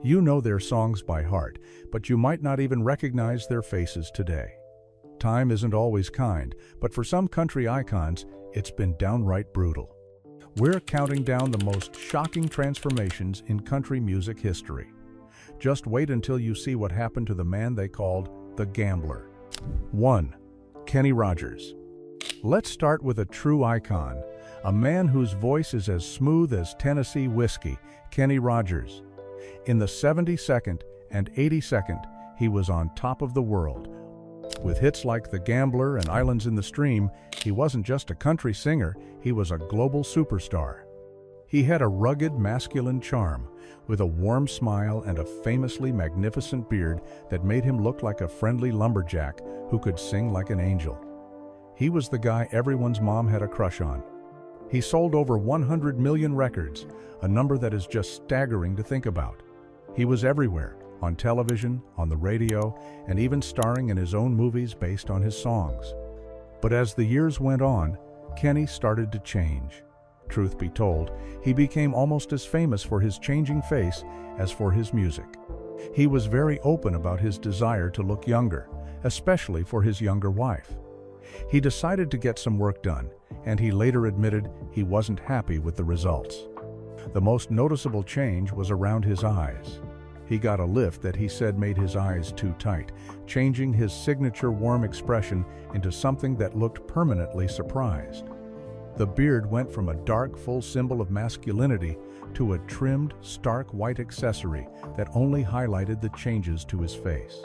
You know their songs by heart, but you might not even recognize their faces today. Time isn't always kind, but for some country icons, it's been downright brutal. We're counting down the most shocking transformations in country music history. Just wait until you see what happened to the man they called the Gambler. 1. Kenny Rogers. Let's start with a true icon, a man whose voice is as smooth as Tennessee whiskey, Kenny Rogers. In the 72nd and 82nd, he was on top of the world. With hits like The Gambler and Islands in the Stream, he wasn't just a country singer, he was a global superstar. He had a rugged, masculine charm, with a warm smile and a famously magnificent beard that made him look like a friendly lumberjack who could sing like an angel. He was the guy everyone's mom had a crush on. He sold over 100 million records, a number that is just staggering to think about. He was everywhere, on television, on the radio, and even starring in his own movies based on his songs. But as the years went on, Kenny started to change. Truth be told, he became almost as famous for his changing face as for his music. He was very open about his desire to look younger, especially for his younger wife. He decided to get some work done, and he later admitted he wasn't happy with the results. The most noticeable change was around his eyes. He got a lift that he said made his eyes too tight, changing his signature warm expression into something that looked permanently surprised. The beard went from a dark, full symbol of masculinity to a trimmed, stark white accessory that only highlighted the changes to his face.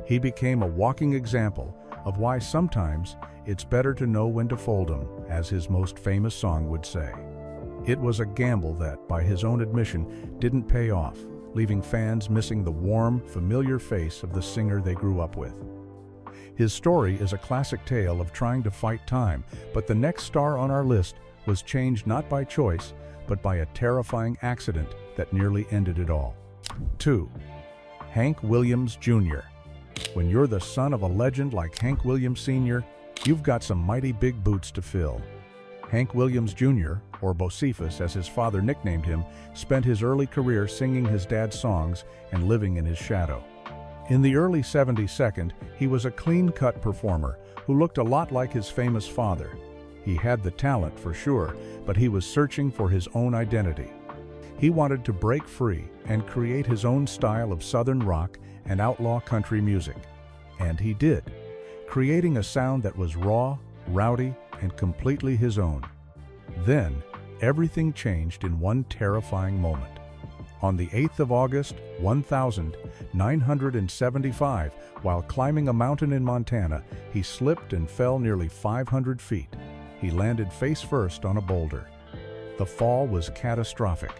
He became a walking example of why sometimes it's better to know when to fold 'em, as his most famous song would say. It was a gamble that, by his own admission, didn't pay off, leaving fans missing the warm, familiar face of the singer they grew up with. His story is a classic tale of trying to fight time, but the next star on our list was changed not by choice, but by a terrifying accident that nearly ended it all. 2. Hank Williams Jr. When you're the son of a legend like Hank Williams Sr., you've got some mighty big boots to fill. Hank Williams Jr., or Bocephus as his father nicknamed him, spent his early career singing his dad's songs and living in his shadow. In the early 72nd, he was a clean-cut performer who looked a lot like his famous father. He had the talent for sure, but he was searching for his own identity. He wanted to break free and create his own style of southern rock and outlaw country music. And he did, creating a sound that was raw, rowdy, and completely his own. Then, everything changed in one terrifying moment. On the 8th of August, 1975, while climbing a mountain in Montana, he slipped and fell nearly 500 feet. He landed face first on a boulder. The fall was catastrophic.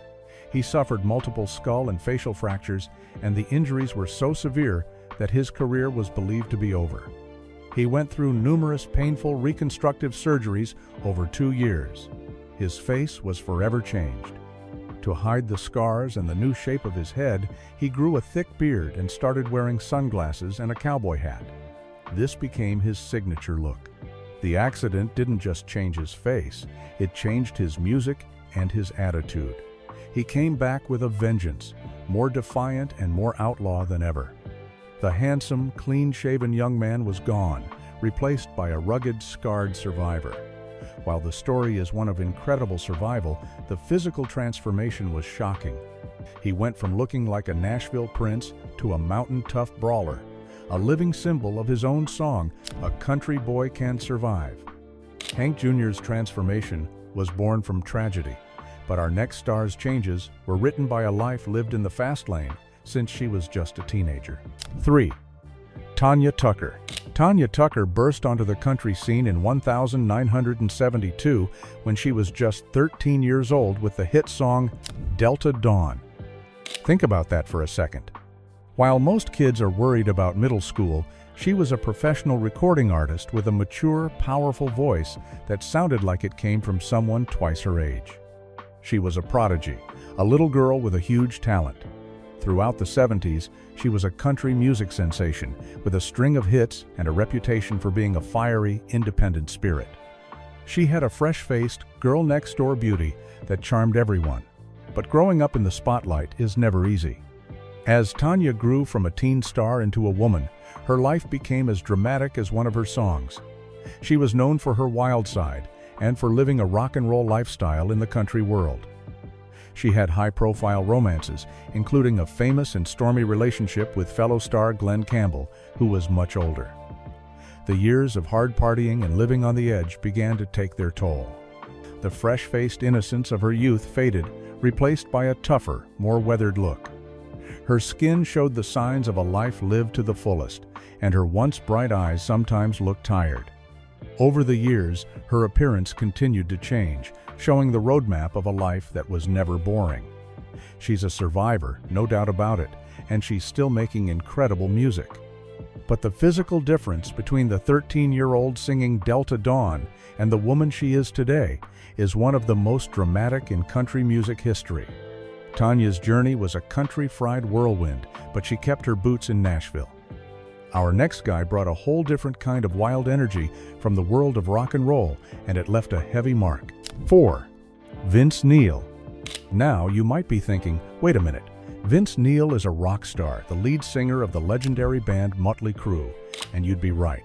He suffered multiple skull and facial fractures, and the injuries were so severe that his career was believed to be over. He went through numerous painful reconstructive surgeries over 2 years. His face was forever changed. To hide the scars and the new shape of his head, he grew a thick beard and started wearing sunglasses and a cowboy hat. This became his signature look. The accident didn't just change his face, it changed his music and his attitude. He came back with a vengeance, more defiant and more outlaw than ever. The handsome, clean-shaven young man was gone, replaced by a rugged, scarred survivor. While the story is one of incredible survival, the physical transformation was shocking. He went from looking like a Nashville prince to a mountain-tough brawler, a living symbol of his own song, "A Country Boy Can Survive." Hank Jr.'s transformation was born from tragedy, but our next star's changes were written by a life lived in the fast lane since she was just a teenager. 3. Tanya Tucker. Tanya Tucker burst onto the country scene in 1972 when she was just 13 years old with the hit song Delta Dawn. Think about that for a second. While most kids are worried about middle school, she was a professional recording artist with a mature, powerful voice that sounded like it came from someone twice her age. She was a prodigy, a little girl with a huge talent. Throughout the 70s, she was a country music sensation with a string of hits and a reputation for being a fiery, independent spirit. She had a fresh-faced, girl-next-door beauty that charmed everyone. But growing up in the spotlight is never easy. As Tanya grew from a teen star into a woman, her life became as dramatic as one of her songs. She was known for her wild side and for living a rock and roll lifestyle in the country world. She had high-profile romances, including a famous and stormy relationship with fellow star Glen Campbell, who was much older. The years of hard partying and living on the edge began to take their toll. The fresh-faced innocence of her youth faded, replaced by a tougher, more weathered look. Her skin showed the signs of a life lived to the fullest, and her once bright eyes sometimes looked tired. Over the years, her appearance continued to change, showing the roadmap of a life that was never boring. She's a survivor, no doubt about it, and she's still making incredible music. But the physical difference between the 13-year-old singing Delta Dawn and the woman she is today is one of the most dramatic in country music history. Tanya's journey was a country-fried whirlwind, but she kept her boots in Nashville. Our next guy brought a whole different kind of wild energy from the world of rock and roll, and it left a heavy mark. 4. Vince Neil. Now you might be thinking, wait a minute, Vince Neil is a rock star, the lead singer of the legendary band Motley Crue, and you'd be right.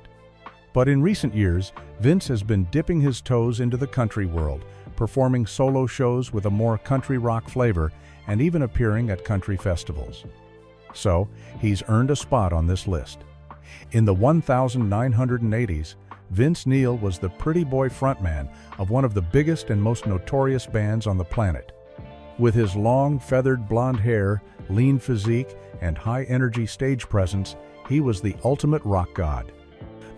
But in recent years, Vince has been dipping his toes into the country world, performing solo shows with a more country rock flavor, and even appearing at country festivals. So, he's earned a spot on this list. In the 1980s, Vince Neil was the pretty boy frontman of one of the biggest and most notorious bands on the planet. With his long, feathered blonde hair, lean physique, and high-energy stage presence, he was the ultimate rock god.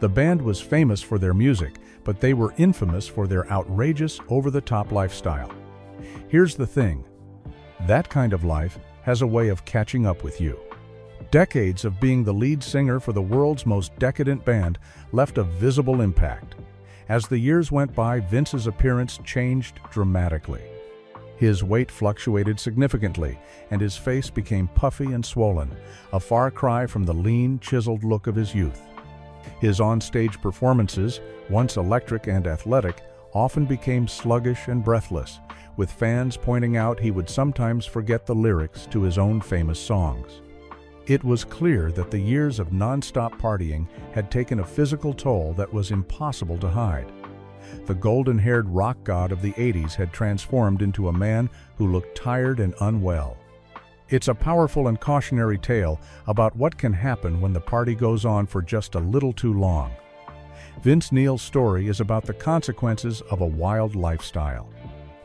The band was famous for their music, but they were infamous for their outrageous, over-the-top lifestyle. Here's the thing. That kind of life has a way of catching up with you. Decades of being the lead singer for the world's most decadent band left a visible impact. As the years went by, Vince's appearance changed dramatically. His weight fluctuated significantly, and his face became puffy and swollen, a far cry from the lean, chiseled look of his youth. His on-stage performances, once electric and athletic, often became sluggish and breathless, with fans pointing out he would sometimes forget the lyrics to his own famous songs. It was clear that the years of non-stop partying had taken a physical toll that was impossible to hide. The golden-haired rock god of the 80s had transformed into a man who looked tired and unwell. It's a powerful and cautionary tale about what can happen when the party goes on for just a little too long. Vince Neil's story is about the consequences of a wild lifestyle.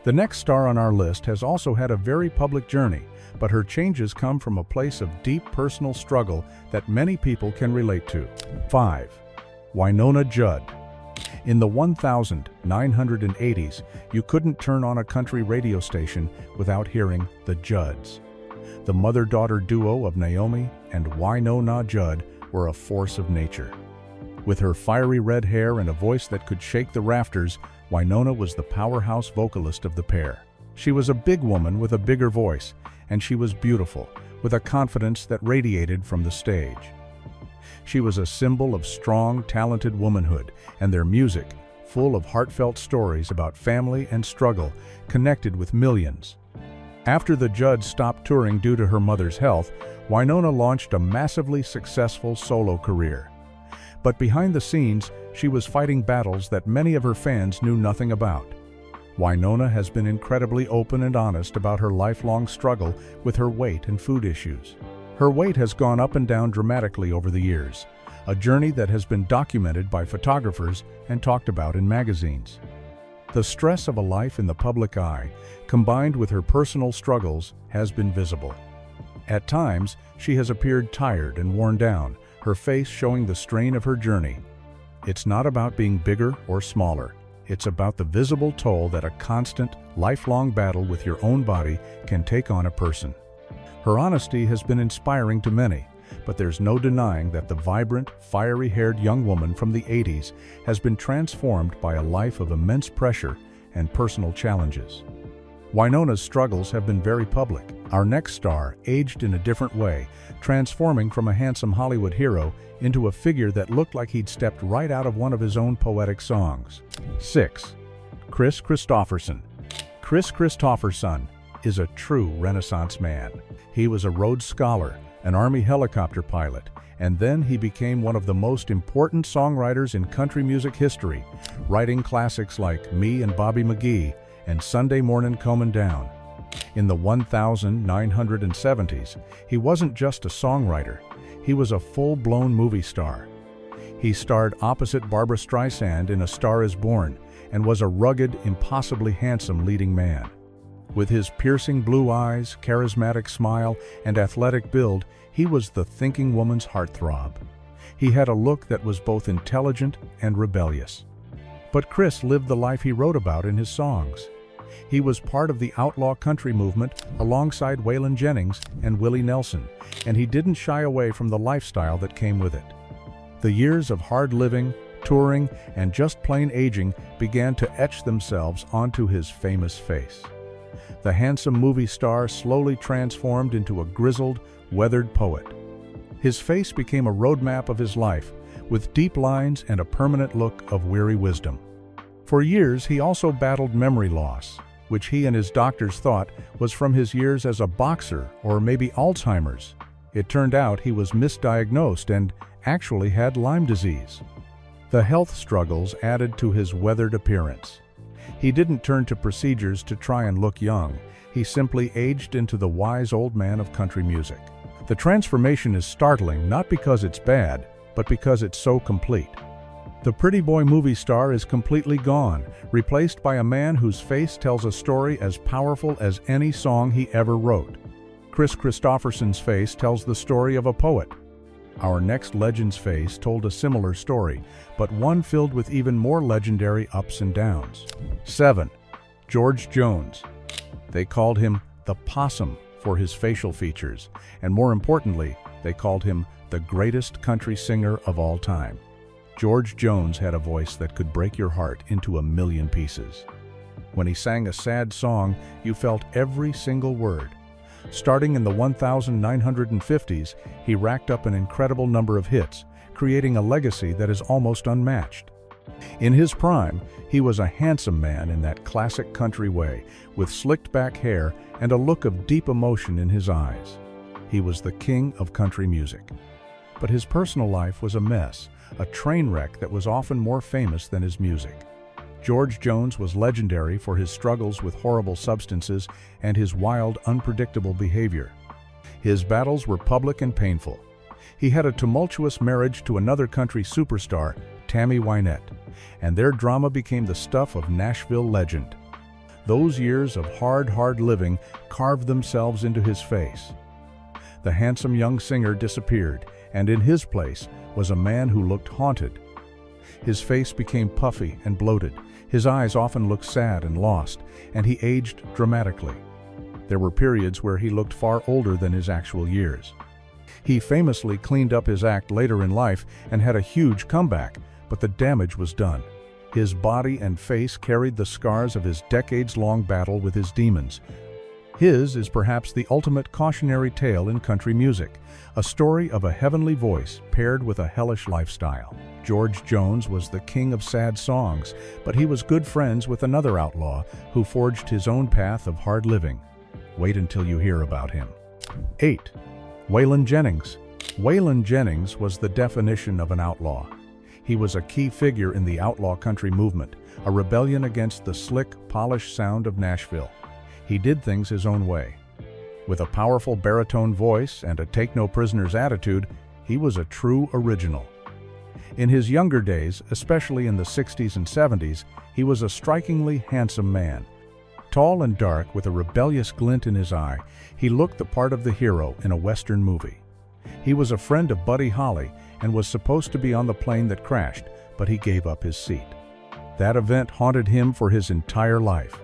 The next star on our list has also had a very public journey, but her changes come from a place of deep personal struggle that many people can relate to. 5. Wynonna Judd. In the 1980s, you couldn't turn on a country radio station without hearing the Judds. The mother-daughter duo of Naomi and Wynonna Judd were a force of nature. With her fiery red hair and a voice that could shake the rafters, Wynonna was the powerhouse vocalist of the pair. She was a big woman with a bigger voice, and she was beautiful, with a confidence that radiated from the stage. She was a symbol of strong, talented womanhood, and their music, full of heartfelt stories about family and struggle, connected with millions. After the Judds stopped touring due to her mother's health, Wynonna launched a massively successful solo career. But behind the scenes, she was fighting battles that many of her fans knew nothing about. Wynonna has been incredibly open and honest about her lifelong struggle with her weight and food issues. Her weight has gone up and down dramatically over the years, a journey that has been documented by photographers and talked about in magazines. The stress of a life in the public eye, combined with her personal struggles, has been visible. At times, she has appeared tired and worn down, her face showing the strain of her journey. It's not about being bigger or smaller. It's about the visible toll that a constant, lifelong battle with your own body can take on a person. Her honesty has been inspiring to many, but there's no denying that the vibrant, fiery-haired young woman from the 80s has been transformed by a life of immense pressure and personal challenges. Wynonna's struggles have been very public. Our next star aged in a different way, transforming from a handsome Hollywood hero into a figure that looked like he'd stepped right out of one of his own poetic songs. 6. Kristofferson. Kristofferson, is a true Renaissance man. He was a Rhodes Scholar, an Army helicopter pilot, and then he became one of the most important songwriters in country music history, writing classics like Me and Bobby McGee and Sunday Mornin' Comin' Down. In the 1970s, he wasn't just a songwriter, he was a full-blown movie star. He starred opposite Barbra Streisand in A Star Is Born and was a rugged, impossibly handsome leading man. With his piercing blue eyes, charismatic smile, and athletic build, he was the thinking woman's heartthrob. He had a look that was both intelligent and rebellious. But Chris lived the life he wrote about in his songs. He was part of the outlaw country movement alongside Waylon Jennings and Willie Nelson, and he didn't shy away from the lifestyle that came with it. The years of hard living, touring, and just plain aging began to etch themselves onto his famous face. The handsome movie star slowly transformed into a grizzled, weathered poet. His face became a roadmap of his life, with deep lines and a permanent look of weary wisdom. For years, he also battled memory loss, which he and his doctors thought was from his years as a boxer or maybe Alzheimer's. It turned out he was misdiagnosed and actually had Lyme disease. The health struggles added to his weathered appearance. He didn't turn to procedures to try and look young. He simply aged into the wise old man of country music. The transformation is startling not because it's bad, but because it's so complete. The pretty boy movie star is completely gone, replaced by a man whose face tells a story as powerful as any song he ever wrote. Kristofferson's face tells the story of a poet. Our next legend's face told a similar story, but one filled with even more legendary ups and downs. 7. George Jones. They called him the Possum for his facial features, and more importantly, they called him the greatest country singer of all time. George Jones had a voice that could break your heart into a million pieces. When he sang a sad song, you felt every single word. Starting in the 1950s, he racked up an incredible number of hits, creating a legacy that is almost unmatched. In his prime, he was a handsome man in that classic country way, with slicked back hair and a look of deep emotion in his eyes. He was the king of country music. But his personal life was a mess, a train wreck that was often more famous than his music. George Jones was legendary for his struggles with horrible substances and his wild, unpredictable behavior. His battles were public and painful. He had a tumultuous marriage to another country superstar, Tammy Wynette, and their drama became the stuff of Nashville legend. Those years of hard living carved themselves into his face. The handsome young singer disappeared, and in his place was a man who looked haunted. His face became puffy and bloated. His eyes often looked sad and lost, and he aged dramatically. There were periods where he looked far older than his actual years. He famously cleaned up his act later in life and had a huge comeback, but the damage was done. His body and face carried the scars of his decades-long battle with his demons. His is perhaps the ultimate cautionary tale in country music, a story of a heavenly voice paired with a hellish lifestyle. George Jones was the king of sad songs, but he was good friends with another outlaw who forged his own path of hard living. Wait until you hear about him. 8. Waylon Jennings. Waylon Jennings was the definition of an outlaw. He was a key figure in the outlaw country movement, a rebellion against the slick, polished sound of Nashville. He did things his own way. With a powerful baritone voice and a take-no-prisoners attitude, he was a true original. In his younger days, especially in the 60s and 70s, he was a strikingly handsome man. Tall and dark with a rebellious glint in his eye, he looked the part of the hero in a Western movie. He was a friend of Buddy Holly and was supposed to be on the plane that crashed, but he gave up his seat. That event haunted him for his entire life.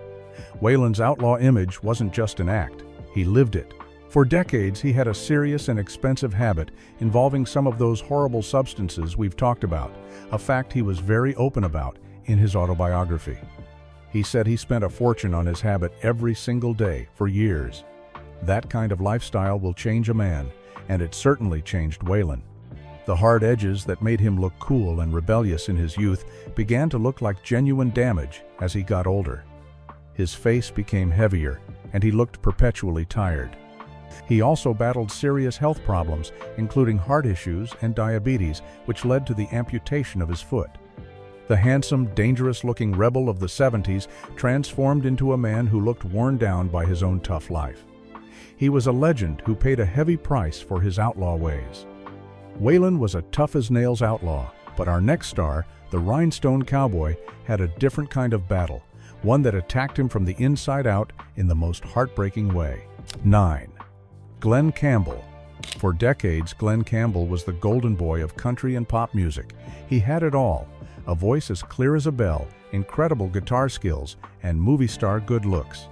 Waylon's outlaw image wasn't just an act, he lived it. For decades, he had a serious and expensive habit involving some of those horrible substances we've talked about, a fact he was very open about in his autobiography. He said he spent a fortune on his habit every single day for years. That kind of lifestyle will change a man, and it certainly changed Waylon. The hard edges that made him look cool and rebellious in his youth began to look like genuine damage as he got older. His face became heavier, and he looked perpetually tired. He also battled serious health problems, including heart issues and diabetes, which led to the amputation of his foot. The handsome, dangerous-looking rebel of the 70s transformed into a man who looked worn down by his own tough life. He was a legend who paid a heavy price for his outlaw ways. Waylon was a tough-as-nails outlaw, but our next star, the Rhinestone Cowboy, had a different kind of battle, one that attacked him from the inside out in the most heartbreaking way. 9. Glen Campbell. For decades, Glen Campbell was the golden boy of country and pop music. He had it all: a voice as clear as a bell, incredible guitar skills, and movie star good looks.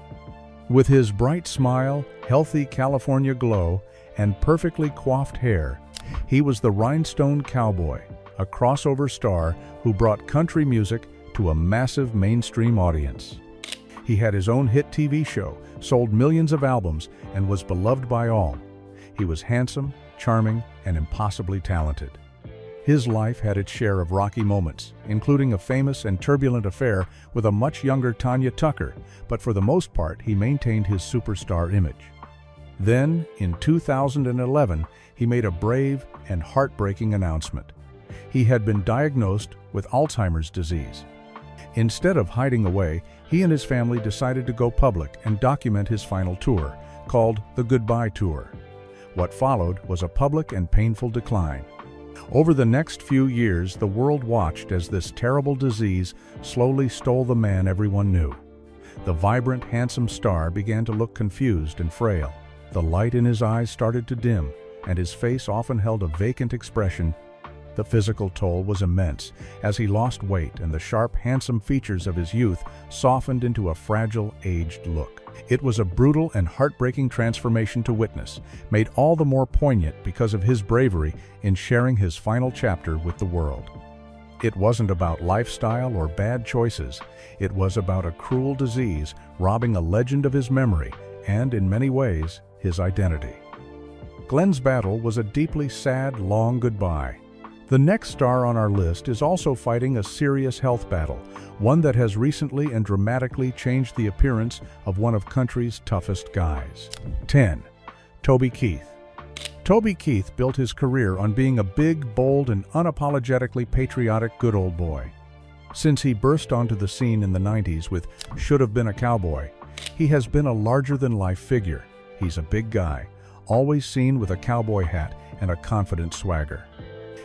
With his bright smile, healthy California glow, and perfectly coiffed hair, he was the Rhinestone Cowboy, a crossover star who brought country music to a massive mainstream audience. He had his own hit TV show, sold millions of albums, and was beloved by all. He was handsome, charming, and impossibly talented. His life had its share of rocky moments, including a famous and turbulent affair with a much younger Tanya Tucker, but for the most part he maintained his superstar image. Then, in 2011, he made a brave and heartbreaking announcement. He had been diagnosed with Alzheimer's disease. Instead of hiding away, he and his family decided to go public and document his final tour, called the Goodbye Tour. What followed was a public and painful decline. Over the next few years, the world watched as this terrible disease slowly stole the man everyone knew. The vibrant, handsome star began to look confused and frail. The light in his eyes started to dim, and his face often held a vacant expression. The physical toll was immense, as he lost weight and the sharp, handsome features of his youth softened into a fragile, aged look. It was a brutal and heartbreaking transformation to witness, made all the more poignant because of his bravery in sharing his final chapter with the world. It wasn't about lifestyle or bad choices. It was about a cruel disease robbing a legend of his memory and, in many ways, his identity. Glen's battle was a deeply sad, long goodbye. The next star on our list is also fighting a serious health battle, one that has recently and dramatically changed the appearance of one of country's toughest guys. 10. Toby Keith. Toby Keith built his career on being a big, bold, and unapologetically patriotic good old boy. Since he burst onto the scene in the 90s with Should Have Been a Cowboy, he has been a larger-than-life figure. He's a big guy, always seen with a cowboy hat and a confident swagger.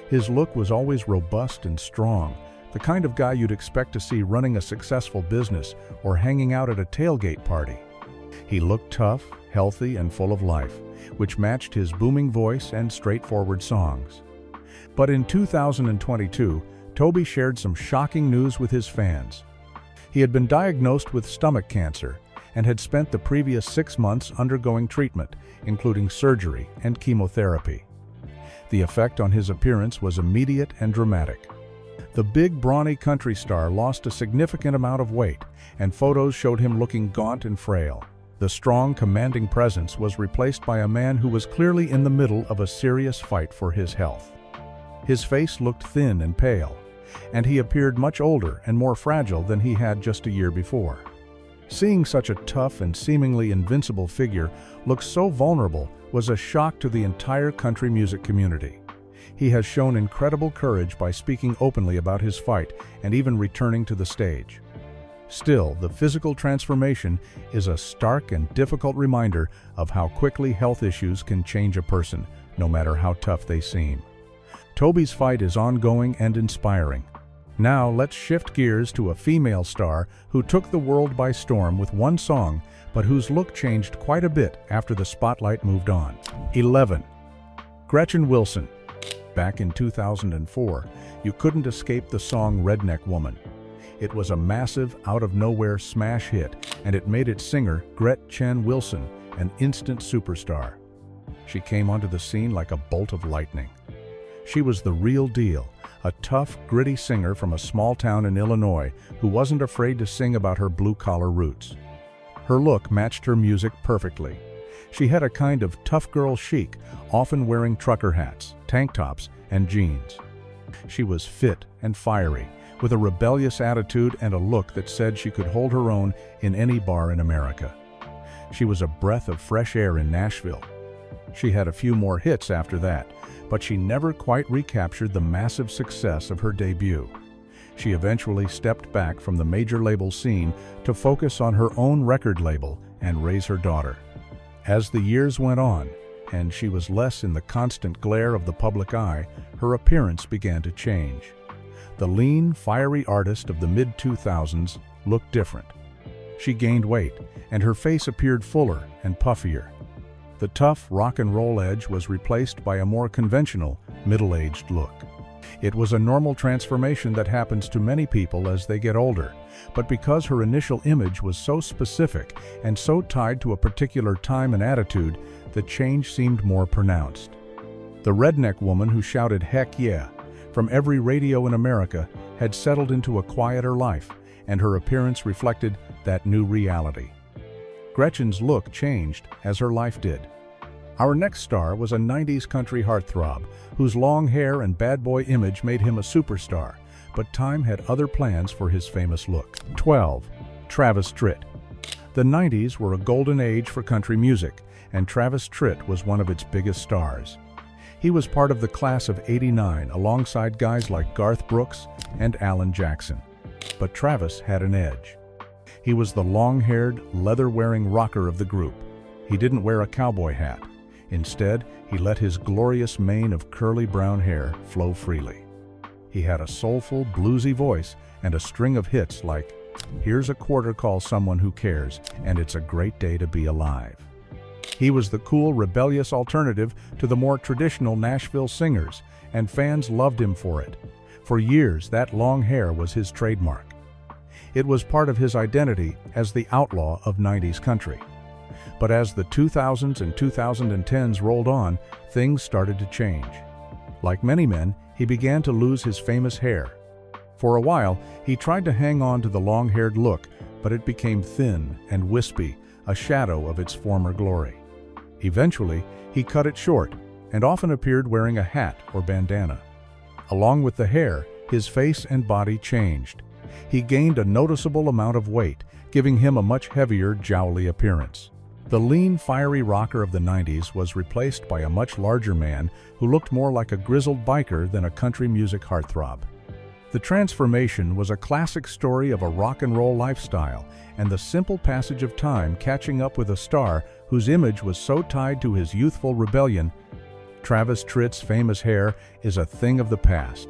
His look was always robust and strong, the kind of guy you'd expect to see running a successful business or hanging out at a tailgate party. He looked tough, healthy, and full of life, which matched his booming voice and straightforward songs. But in 2022, Toby shared some shocking news with his fans. He had been diagnosed with stomach cancer and had spent the previous 6 months undergoing treatment, including surgery and chemotherapy. The effect on his appearance was immediate and dramatic. The big, brawny country star lost a significant amount of weight, and photos showed him looking gaunt and frail. The strong, commanding presence was replaced by a man who was clearly in the middle of a serious fight for his health. His face looked thin and pale, and he appeared much older and more fragile than he had just a year before. Seeing such a tough and seemingly invincible figure look so vulnerable was a shock to the entire country music community. He has shown incredible courage by speaking openly about his fight and even returning to the stage. Still, the physical transformation is a stark and difficult reminder of how quickly health issues can change a person, no matter how tough they seem. Toby's fight is ongoing and inspiring. Now let's shift gears to a female star who took the world by storm with one song, but whose look changed quite a bit after the spotlight moved on. 11. Gretchen Wilson. Back in 2004, you couldn't escape the song Redneck Woman. It was a massive, out-of-nowhere smash hit, and it made its singer, Gretchen Wilson, an instant superstar. She came onto the scene like a bolt of lightning. She was the real deal, a tough, gritty singer from a small town in Illinois who wasn't afraid to sing about her blue-collar roots. Her look matched her music perfectly. She had a kind of tough girl chic, often wearing trucker hats, tank tops, and jeans. She was fit and fiery, with a rebellious attitude and a look that said she could hold her own in any bar in America. She was a breath of fresh air in Nashville. She had a few more hits after that, but she never quite recaptured the massive success of her debut. She eventually stepped back from the major label scene to focus on her own record label and raise her daughter. As the years went on, and she was less in the constant glare of the public eye, her appearance began to change. The lean, fiery artist of the mid-2000s looked different. She gained weight, and her face appeared fuller and puffier. The tough rock and roll edge was replaced by a more conventional, middle-aged look. It was a normal transformation that happens to many people as they get older, but because her initial image was so specific and so tied to a particular time and attitude, the change seemed more pronounced. The redneck woman who shouted "heck yeah" from every radio in America had settled into a quieter life, and her appearance reflected that new reality. Gretchen's look changed as her life did. Our next star was a 90s country heartthrob, whose long hair and bad boy image made him a superstar, but time had other plans for his famous look. 12. Travis Tritt. The 90s were a golden age for country music, and Travis Tritt was one of its biggest stars. He was part of the class of '89 alongside guys like Garth Brooks and Alan Jackson. But Travis had an edge. He was the long-haired, leather-wearing rocker of the group. He didn't wear a cowboy hat. Instead, he let his glorious mane of curly brown hair flow freely. He had a soulful, bluesy voice and a string of hits like "Here's a Quarter Call Someone Who Cares" and "It's a Great Day to Be Alive." He was the cool, rebellious alternative to the more traditional Nashville singers, and fans loved him for it. For years, that long hair was his trademark. It was part of his identity as the outlaw of 90s country. But as the 2000s and 2010s rolled on, things started to change. Like many men, he began to lose his famous hair. For a while, he tried to hang on to the long-haired look, but it became thin and wispy, a shadow of its former glory. Eventually, he cut it short and often appeared wearing a hat or bandana. Along with the hair, his face and body changed. He gained a noticeable amount of weight, giving him a much heavier, jowly appearance. The lean, fiery rocker of the 90s was replaced by a much larger man who looked more like a grizzled biker than a country music heartthrob. The transformation was a classic story of a rock and roll lifestyle and the simple passage of time catching up with a star whose image was so tied to his youthful rebellion. Travis Tritt's famous hair is a thing of the past.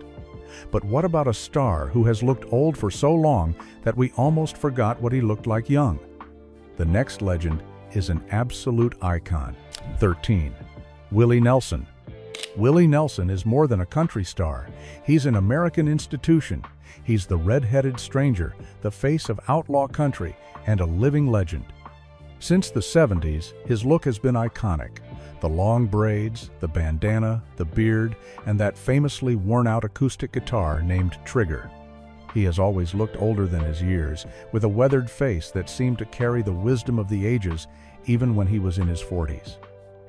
But what about a star who has looked old for so long that we almost forgot what he looked like young? The next legend is an absolute icon. 13. Willie Nelson. Willie Nelson is more than a country star. He's an American institution. He's the red-headed stranger, the face of outlaw country, and a living legend. Since the 70s, his look has been iconic. The long braids, the bandana, the beard, and that famously worn-out acoustic guitar named Trigger. He has always looked older than his years, with a weathered face that seemed to carry the wisdom of the ages, even when he was in his 40s.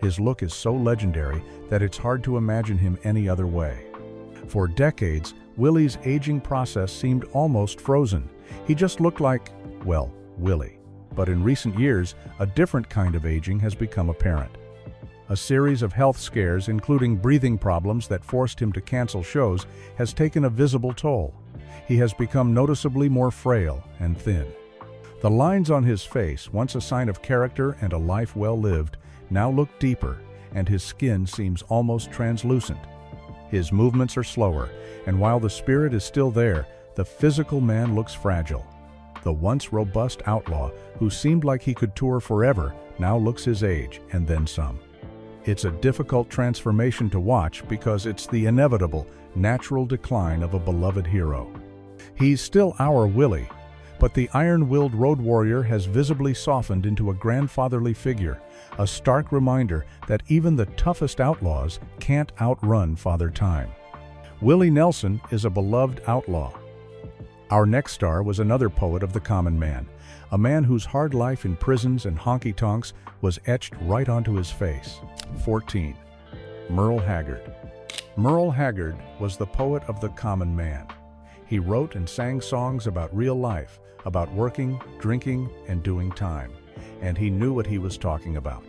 His look is so legendary that it's hard to imagine him any other way. For decades, Willie's aging process seemed almost frozen. He just looked like, well, Willie. But in recent years, a different kind of aging has become apparent. A series of health scares, including breathing problems that forced him to cancel shows, has taken a visible toll. He has become noticeably more frail and thin. The lines on his face, once a sign of character and a life well lived, now look deeper, and his skin seems almost translucent. His movements are slower, and while the spirit is still there, the physical man looks fragile. The once robust outlaw, who seemed like he could tour forever, now looks his age, and then some. It's a difficult transformation to watch because it's the inevitable, natural decline of a beloved hero. He's still our Willie, but the iron-willed road warrior has visibly softened into a grandfatherly figure, a stark reminder that even the toughest outlaws can't outrun Father Time. Willie Nelson is a beloved outlaw. Our next star was another poet of the common man, a man whose hard life in prisons and honky-tonks was etched right onto his face. 14. Merle Haggard. Merle Haggard was the poet of the common man. He wrote and sang songs about real life, about working, drinking, and doing time. and he knew what he was talking about.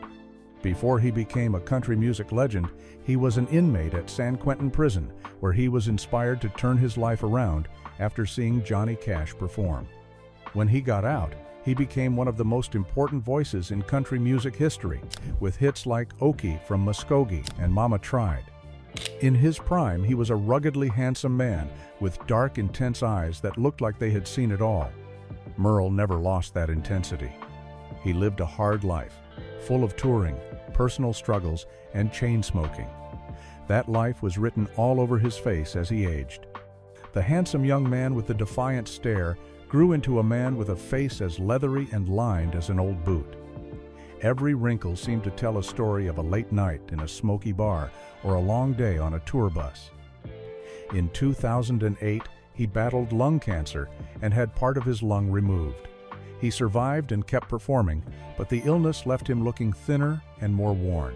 Before he became a country music legend, he was an inmate at San Quentin Prison, where he was inspired to turn his life around after seeing Johnny Cash perform. When he got out, he became one of the most important voices in country music history, with hits like Okie from Muskogee and Mama Tried. In his prime, he was a ruggedly handsome man with dark, intense eyes that looked like they had seen it all. Merle never lost that intensity. He lived a hard life, full of touring, personal struggles, and chain smoking. That life was written all over his face as he aged. The handsome young man with the defiant stare grew into a man with a face as leathery and lined as an old boot. Every wrinkle seemed to tell a story of a late night in a smoky bar or a long day on a tour bus. In 2008, he battled lung cancer and had part of his lung removed. He survived and kept performing, but the illness left him looking thinner and more worn.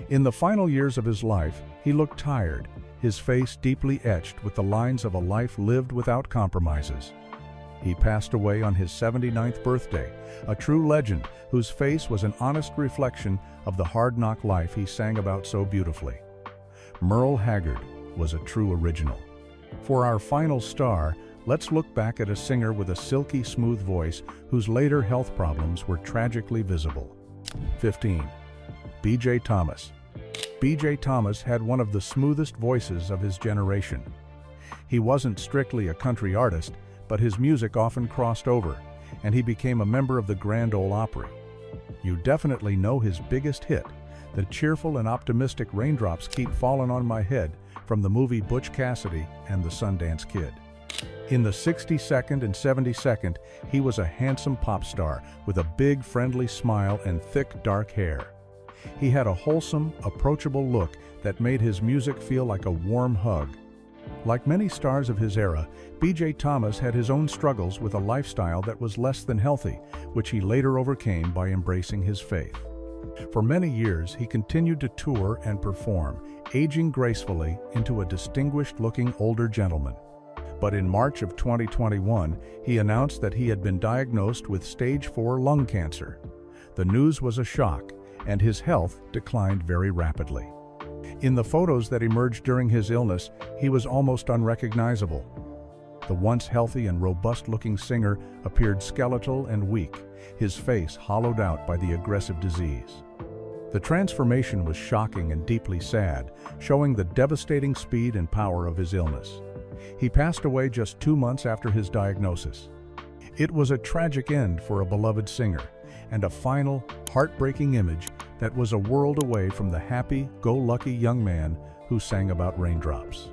In the final years of his life, he looked tired, his face deeply etched with the lines of a life lived without compromises. He passed away on his 79th birthday, a true legend whose face was an honest reflection of the hard-knock life he sang about so beautifully. Merle Haggard was a true original. For our final star, let's look back at a singer with a silky smooth voice whose later health problems were tragically visible. 15. B.J. Thomas. B.J. Thomas had one of the smoothest voices of his generation. He wasn't strictly a country artist, but his music often crossed over, and he became a member of the Grand Ole Opry. You definitely know his biggest hit, the cheerful and optimistic "Raindrops Keep Falling on My Head" from the movie Butch Cassidy and the Sundance Kid. In the 62nd and 72nd, he was a handsome pop star with a big, friendly smile and thick, dark hair. He had a wholesome, approachable look that made his music feel like a warm hug. Like many stars of his era, B.J. Thomas had his own struggles with a lifestyle that was less than healthy, which he later overcame by embracing his faith. For many years, he continued to tour and perform, aging gracefully into a distinguished-looking older gentleman. But in March of 2021, he announced that he had been diagnosed with stage 4 lung cancer. The news was a shock, and his health declined very rapidly. In the photos that emerged during his illness, he was almost unrecognizable. The once healthy and robust-looking singer appeared skeletal and weak, his face hollowed out by the aggressive disease. The transformation was shocking and deeply sad, showing the devastating speed and power of his illness. He passed away just 2 months after his diagnosis. It was a tragic end for a beloved singer, and a final, heartbreaking image that was a world away from the happy-go-lucky young man who sang about raindrops.